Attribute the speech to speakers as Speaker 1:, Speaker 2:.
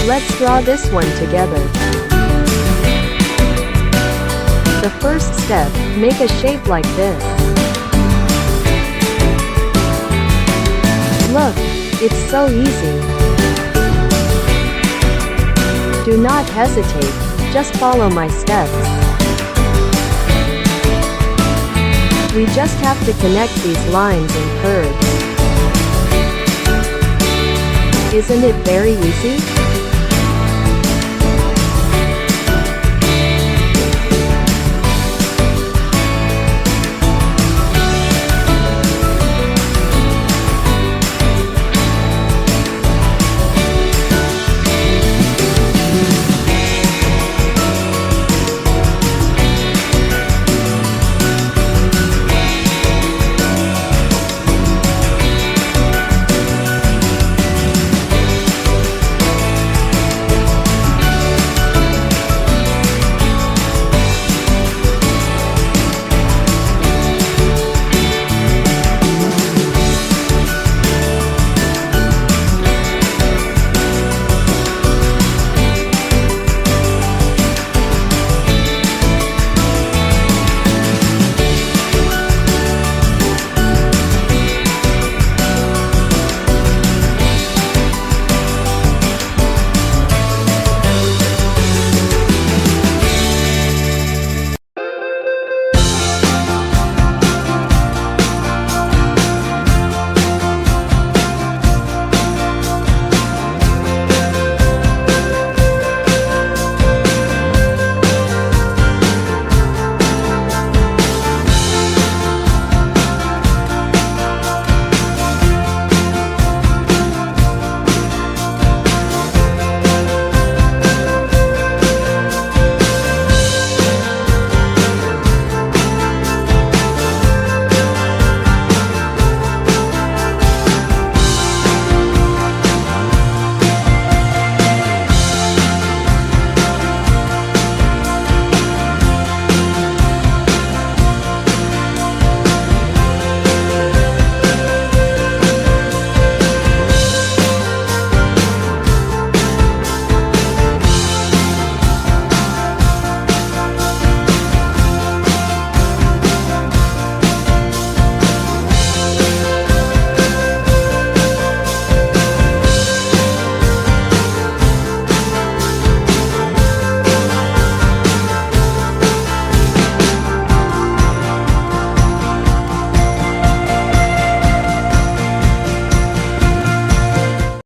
Speaker 1: Let's draw this one together. The first step, make a shape like this. Look, it's so easy. Do not hesitate, just follow my steps. We just have to connect these lines and curves. Isn't it very easy?